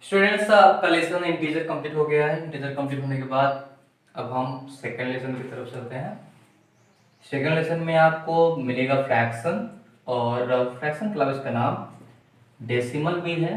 Students, आपका lesson integer complete हो गया है। इंटीजर कंप्लीट होने के बाद अब हम सेकंड लेसन की तरफ चलते हैं। सेकंड लेसन में आपको मिलेगा फ्रैक्शन, और फ्रैक्शन क्लब इसका नाम डेसिमल भी है।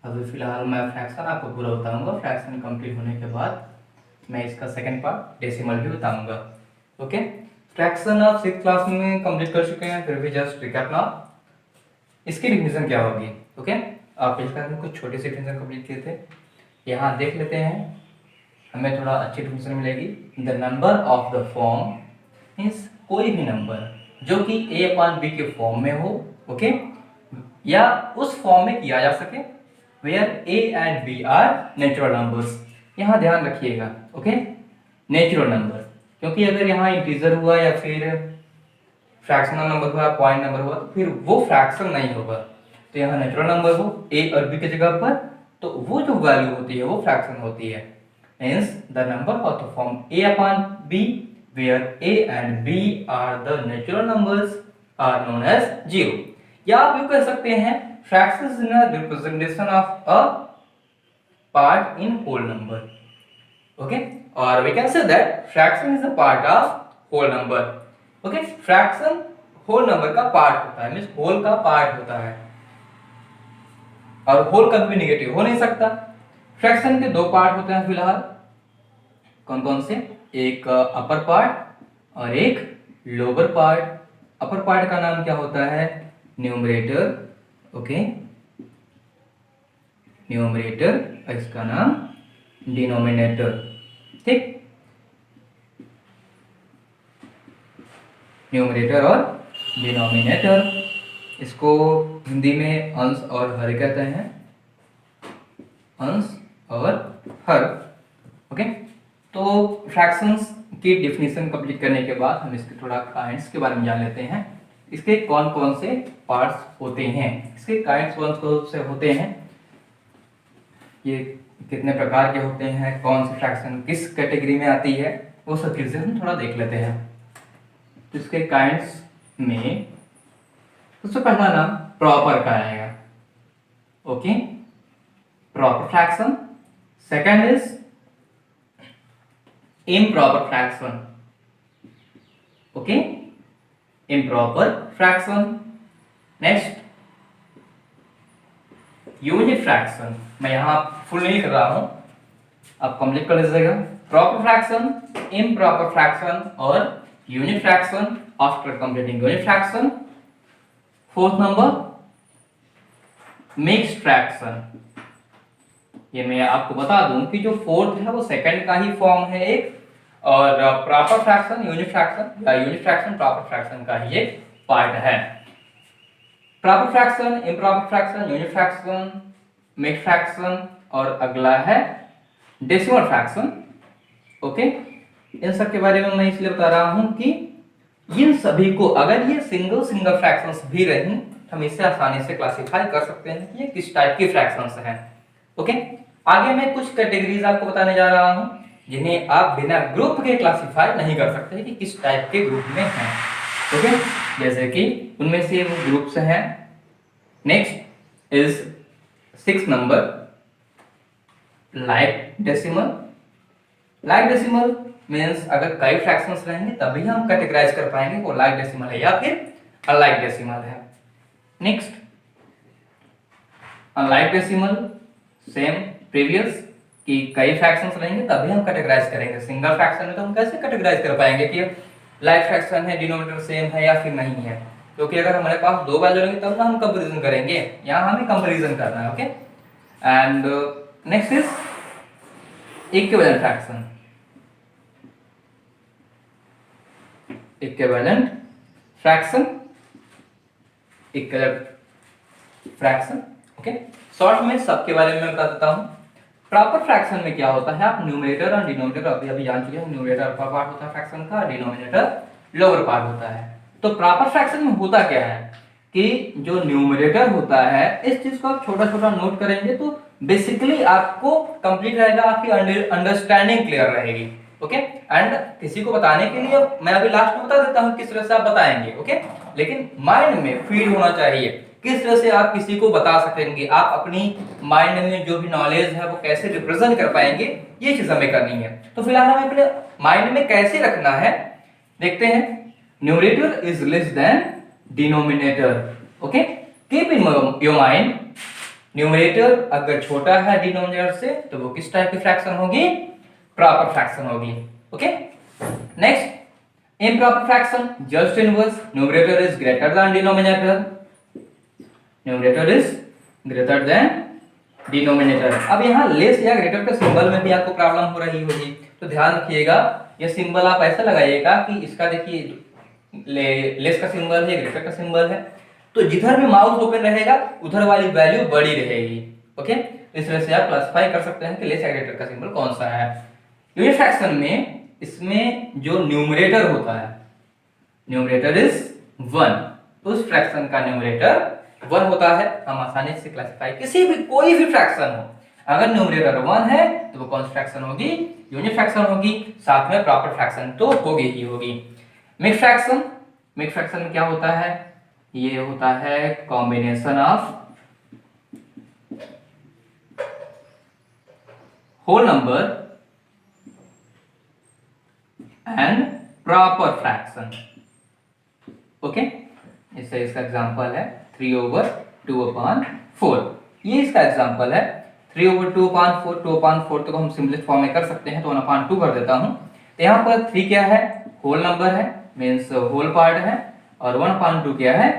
अभी फिलहाल मैं फ्रैक्शन आपको पूरा बताऊंगा। फ्रैक्शन कंप्लीट होने के बाद मैं इसका सेकंड पार्ट डेसिमल भी बताऊंगा। ओके, फ्रैक्शन आप 6th क्लास में कंप्लीट कर चुके हैं, फिर भी जस्ट रिकैप नाउ। इसकी डिफिनेशन क्या होगी? ओके, आप पिछले क्लास में कुछ छोटे से डिफिनेशन कंप्लीट किए थे, यहाँ देख लेते हैं, हमें थोड़ा अच्छी डिफिनेशन मिलेगी। The number of the form means कोई भी नंबर जो कि a अपॉन b के फॉर्म में हो, ओके, या उस फॉर्म में किया जा सके where a and b are natural numbers. यहाँ ध्यान रखिएगा, ओके, नेचुरल नंबर, क्योंकि अगर यहाँ इंटीजर हुआ या फिर फ्रैक्शनल नंबर हुआ, पॉइंट नंबर हुआ, तो फिर वो फ्रैक्शन नहीं होगा। तो यहाँ नेचुरल नंबर हो a और b की जगह पर, तो वो जो वैल्यू होती है वो फ्रैक्शन होती है। Hence, the number of the form a upon b, where a and b are the natural numbers, are known as zero. या आप यूँ कह सकते हैं fractions in a representation of a part in whole number. Okay, or we can say that fraction is a part of whole number. Okay, fraction whole number का part होता है, means whole का part होता है, और whole कभी भी negative हो नहीं सकता। फ्रैक्शन के दो पार्ट होते हैं फिलहाल, कौन कौन से? एक अपर पार्ट और एक लोअर पार्ट। अपर पार्ट का नाम क्या होता है? न्यूमरेटर, ओके, न्यूमरेटर, इसका नाम डिनोमिनेटर। ठीक, न्यूमरेटर और डिनोमिनेटर, इसको हिंदी में अंश और हर कहते हैं, अंश और हर। ओके, तो फ्रैक्शंस की डिफिनीशन कंप्लीट करने के बाद हम इसके थोड़ा काइंड्स के बारे में जान लेते हैं। इसके कौन कौन से पार्ट्स होते हैं, इसके काइंड्स कौन कौन से होते हैं, ये कितने प्रकार के होते हैं, कौन सी फ्रैक्शन किस कैटेगरी में आती है, वो सब चीज़ें हम थोड़ा देख लेते हैं। तो इसके काइंड्स में सबसे पहला नाम प्रॉपर का आएगा, okay, proper fraction. Second is improper fraction, okay, improper fraction. next unit fraction, मैं यहाँ फुल नहीं कर रहा हूँ, आप कंप्लीट कर लीजिएगा। प्रॉपर फ्रैक्शन, इम्प्रॉपर फ्रैक्शन और unit fraction after completing unit fraction. Fourth number mixed fraction. ये मैं आपको बता दूं कि जो फोर्थ है वो सेकंड का ही फॉर्म है एक, और प्रॉपर फ्रैक्शन यूनिट फ्रैक्शन या यूनिट फ्रैक्शन प्रॉपर फ्रैक्शन का ही एक पार्ट है। Proper fraction, improper fraction, unit fraction, mixed fraction, और अगला है डेसिमल फ्रैक्शन। ओके, इन सब के बारे में मैं इसलिए बता रहा हूं कि इन सभी को अगर ये सिंगल फ्रैक्शंस भी रही, हम इसे आसानी से क्लासिफाई कर सकते हैं कि ये किस टाइप की फ्रैक्शंस हैं। ओके, आगे मैं कुछ कैटेगरीज आपको बताने जा रहा हूं जिन्हें आप बिना ग्रुप के क्लासिफाई नहीं कर सकते कि किस टाइप के ग्रुप में हैं। ओके, जैसे कि उनमें से वो ग्रुप्स हैं। Next is 6 number like decimal. Like decimal means अगर कई फ्रैक्शंस रहेंगे तभी हम कैटेगराइज कर पाएंगे वो लाइक डेसिमल है या फिर अनलाइक डेसिमल है। Next unlike decimal, same previous कि कई फ्रैक्शंस रहेंगे तभी हम कैटेगराइज करेंगे। सिंगल फ्रैक्शन में तो हम कैसे कैटेगराइज कर पाएंगे कि लाइक फ्रैक्शन है, डिनोमिनेटर सेम है या फिर नहीं है, क्योंकि अगर हमारे पास दो वैल्यू रहेंगे तब ना हम कंपैरिजन करेंगे, यहाँ हमें कंपैरिजन करना है। Okay, and next is equivalent fraction. Equivalent fraction, equivalent fraction, okay, short में सबके बारे में मैं बता देता हूँ। प्रॉपर फ्रैक्शन में क्या होता है, आप न्यूमरेटर और डिनोमिनेटर अभी जान चुके हैं। न्यूमरेटर अपर पार्ट होता है फ्रैक्शन का, डिनोमिनेटर लोअर पार्ट होता है। तो प्रॉपर फ्रैक्शन में होता क्या है कि जो न्यूमरेटर होता है, इस चीज को आप छोटा छोटा नोट करेंगे तो बेसिकली आपको कंप्लीट रहेगा, आपकी अंडरस्टैंडिंग क्लियर रहेगी। ओके, एंड किसी को बताने के लिए मैं अभी लास्ट में बता देता हूँ किस तरह से आप बताएंगे। ओके, लेकिन माइंड में फील होना चाहिए किस तरह से आप किसी को बता सकेंगे, आप अपनी माइंड में जो भी नॉलेज है वो कैसे रिप्रेजेंट कर पाएंगे, ये चीज हमें करनी है। तो फिलहाल हमें अपने माइंड में कैसे रखना है देखते हैं। Numerator is less than denominator. Okay, keep in your mind, numerator अगर छोटा है डिनोमिनेटर से तो वो किस टाइप की फ्रैक्शन होगी, प्रॉपर फ्रैक्शन होगी। Okay, next improper fraction, just inverse, numerator is greater than denominator, numerator is greater than denominator। अब यहाँ लेस या ग्रेटर के सिंबल में भी आपको प्रॉब्लम हो रही होगी, तो ध्यान रखिएगा ये सिंबल आप ऐसा लगाइएगा कि इसका देखिए लेस का सिंबल है, ग्रेटर का सिंबल है, तो जिधर भी माउस ओपन रहेगा उधर वाली वैल्यू बड़ी रहेगी। ओके, इस तरह से आप क्लासिफाई कर सकते हैं कि लेस या ग्रेटर का सिंबल कौन सा है। यूनिट फ्रैक्शन में इसमें जो न्यूमरेटर होता है, न्यूमरेटर इज 1, उस फ्रैक्शन का न्यूमरेटर 1 होता है। हम आसानी से क्लासिफाई, किसी भी कोई भी फ्रैक्शन हो, अगर न्यूमरेटर 1 है तो वो कौन सी फ्रैक्शन होगी, यूनिट फ्रैक्शन होगी, साथ में प्रॉपर फ्रैक्शन तो होगी ही होगी। मिक्स्ड फ्रैक्शन, मिक्स्ड फ्रैक्शन में क्या होता है, ये होता है combination of whole number and proper fraction. Okay, इससे इसका एग्जांपल है 3/2/4। ये इसका एग्जांपल है 3/2/4। 2/4 तो हम सिंपलेस्ट फॉर्म में कर सकते हैं, तो 1/2 कर देता हूं। तो यहाँ पर 3 क्या है, होल नंबर है, मीन्स होल पार्ट है, और 1/2 क्या है,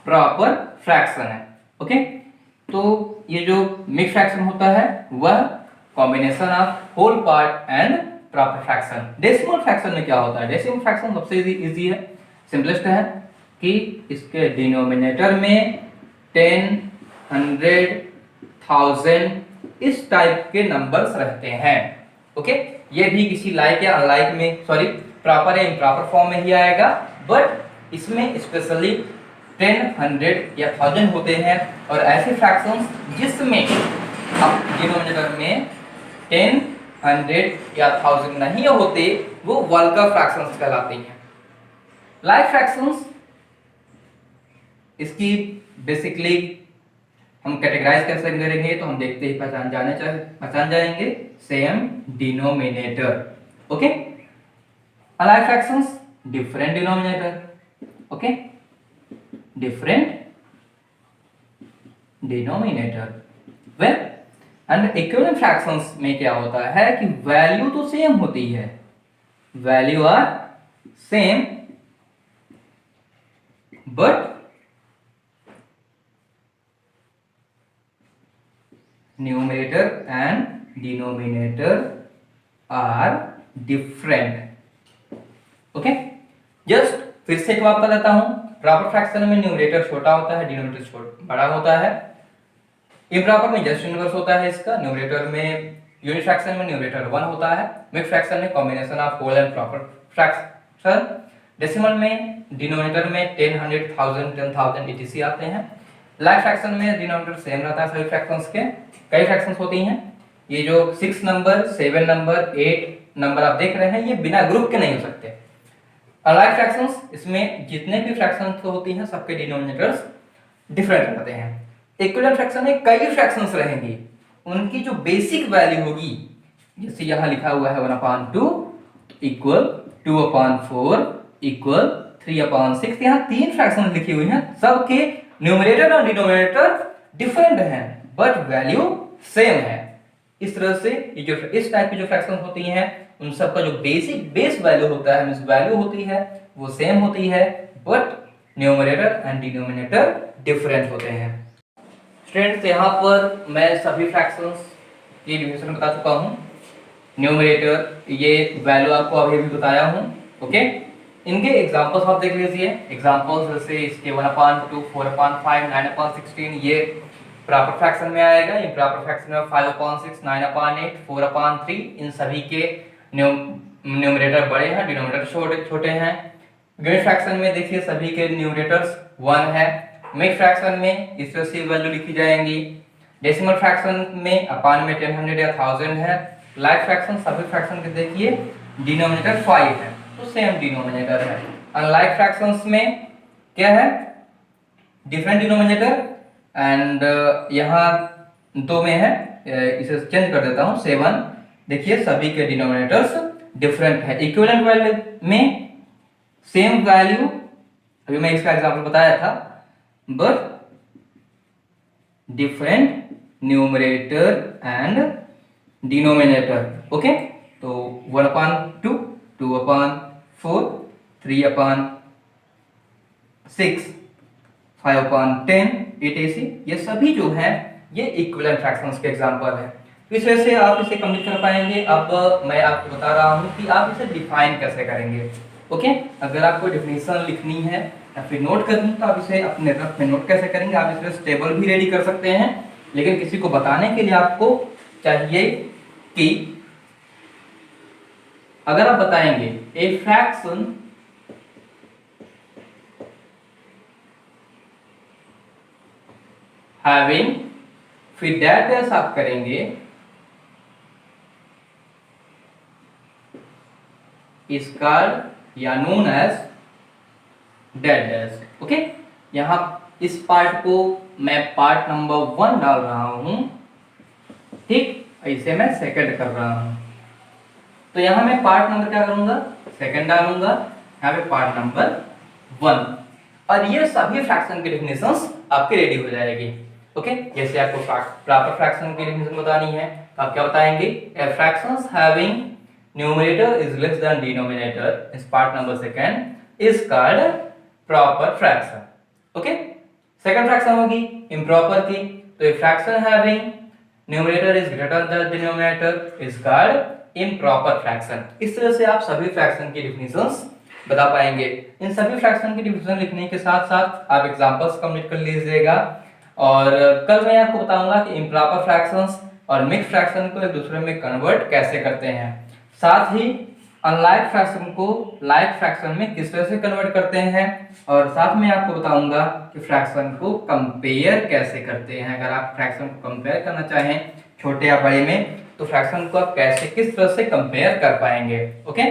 प्रॉपर फ्रैक्शन है। ओके, तो ये जो मिक्स्ड फ्रैक्शन होता है वह combination of whole part and proper fraction. Decimal fraction में क्या होता है, डेसिमल फ्रैक्शन सबसे इजी है, सिंपलेस्ट है कि इसके डिनोमिनेटर में 10, 100, 1000 इस टाइप के नंबर्स रहते हैं। ओके, ये भी किसी लाइक या अनलाइक में, सॉरी प्रॉपर या इम्प्रॉपर फॉर्म में ही आएगा, बट इसमें स्पेशली 10, 100 या 1000 होते हैं। और ऐसे फ्रैक्शंस जिसमें अब डिनोमिनेटर में 10, 100 या 1000 नहीं होते, वो वल्गर फ्रैक्शंस कहलाते हैं। लाइक फ्रैक्शंस, इसकी बेसिकली हम कैटेगराइज कैसे करेंगे तो हम देखते ही पहचान जाएंगे, same denominator. Okay, alike fractions different denominator. Okay, different denominator. Well, and equivalent fractions में क्या होता है कि वैल्यू तो सेम होती है, value are same, but numerator and denominator are different. Okay, just फिर से एक बात बता देता हूं, प्रॉपर फ्रैक्शन में न्यूमरेटर छोटा होता है, डिनोमिनेटर बड़ा होता है। इम्प्रॉपर में जस्ट इनवर्स होता है इसका, न्यूमरेटर में, यूनिट फ्रैक्शन में न्यूमरेटर 1 होता है, मिक्स्ड फ्रैक्शन में combination of whole and proper fraction. Decimal में डिनोमिनेटर में 10, 100, 1000, 10,000 etc आते हैं। लाइक फ्रैक्शन में डिनोमिनेटर सेम रहता है सभी फ्रैक्शंस के। कई फ्रैक्शंस होती हैं, ये जो 6 नंबर, 7 नंबर, 8 नंबर आप देख रहे हैं, ये बिना ग्रुप के नहीं हो सकते। अलाइक फ्रैक्शंस, इसमें जितने भी फ्रैक्शंस होती हैं सबके डिनोमिनेटर्स डिफरेंट रहते हैं। इक्विवेलेंट फ्रैक्शन में कई फ्रैक्शंस रहेंगी, उनकी जो बेसिक वैल्यू होगी, जैसे यहाँ लिखा हुआ है 1/2 इक्वल 2/4 इक्वल 3/6, यहाँ 3 फ्रैक्शन लिखी हुई हैं, सबके न्यूमरेटर और डिनोमिनेटर डिफरेंट हैं बट वैल्यू सेम है। इस तरह से ये जो इस टाइप की जो फ्रैक्शन होती हैं उन सब का जो बेस वैल्यू होता है, मींस वैल्यू होती है वो सेम होती है, but numerator and denominator different होते हैं। स्टूडेंट्स, यहाँ पर मैं सभी फ्रैक्शंस की डिफिनेशन बता चुका हूँ। न्यूमरेटर ये वैल्यू आपको अभी भी बताया हूँ। ओके, इनके एग्जांपल्स आप देख लीजिए। एग्जांपल्स जैसे इसके 1/2, 4/5, 9/16 ये प्रॉपर फ्रैक्शन में आएगा। इम्प्रॉपर फ्रैक्शन में 5/6, 9/8, 4/3 इन सभी के न्यूमरेटर बड़े हैं, डिनोमिनेटर छोटे हैं। यूनिट फ्रैक्शन में देखिए सभी के न्यूमरेटर्स 1 है। मिक्स्ड फ्रैक्शन में इस तरह से वैल्यू लिखी जाएंगी। डेसिमल फ्रैक्शन में अपान में 10, 100 या 1000 है। लाइक फ्रैक्शन सभी फ्रैक्शन के देखिए डिनोमिनेटर 5 है, तो सेम डिनोमिनेटर है। अनलाइक फ्रैक्शंस में क्या है, डिफरेंट डिनोमिनेटर एंड यहाँ 2 में है, इसे चेंज कर देता हूँ 7। देखिए सभी के डिनोमिनेटर्स डिफरेंट है। इक्विवेलेंट वैल्यू में सेम वैल्यू, अभी मैं इसका एग्जांपल बताया था, but different numerator and denominator. Okay, तो 1/2, 2/4, 3/6, 5/10, 8ac, ये सभी जो है ये इक्विवेलेंट फ्रैक्शंस के एग्जांपल है। इस वजह से आप इसे कंप्लीट कर पाएंगे। अब मैं आपको बता रहा हूँ कि आप इसे डिफाइन कैसे करेंगे। ओके, अगर आपको डेफिनेशन लिखनी है या फिर नोट करनी तो आप इसे अपने रफ में नोट कैसे करेंगे। आप इसमें टेबल भी रेडी कर सकते हैं, लेकिन किसी को बताने के लिए आपको चाहिए कि अगर आप बताएंगे ए फ्रैक्शन हैविंग, फिर दैट डैश आप करेंगे, इज कॉल्ड या known as that dash. Okay, यहां इस पार्ट को मैं पार्ट नंबर 1 डाल रहा हूं, ठीक, इसे मैं सेकंड कर रहा हूं। तो यहां मैं पार्ट नंबर क्या करूंगा, सेकंड डालूंगा, यहां पे पार्ट नंबर 1, और ये सभी फ्रैक्शन की डेफिनेशंस आपके रेडी हो जाएगी। ओके, जैसे आपको प्रॉपर फ्रैक्शन की डेफिनेशन बतानी है तो आप क्या बताएंगे, a fractions having numerator is less than denominator is part number second is called proper fraction. Okay, second fraction होगी इम्प्रॉपर की, तो a fraction having numerator is greater than denominator is called improper fraction. इस तरह से आप सभी fraction की definitions बता पाएंगे। इन सभी फ्रैक्शन की डेफिनेशन लिखने के साथ साथ आप एग्जांपल्स कंप्लीट कर लीजिएगा, और कल मैं आपको बताऊंगा कि इम्प्रॉपर फ्रैक्शंस और मिक्स फ्रैक्शन को एक दूसरे में कन्वर्ट कैसे करते हैं, साथ ही अनलाइक फ्रैक्शन को लाइक फ्रैक्शन में किस तरह से कन्वर्ट करते हैं, और साथ में आपको बताऊंगा कि फ्रैक्शन को कंपेयर कैसे करते हैं। अगर आप फ्रैक्शन को कंपेयर करना चाहें छोटे या बड़े में, तो फ्रैक्शन को आप कैसे किस तरह से कंपेयर कर पाएंगे। ओके।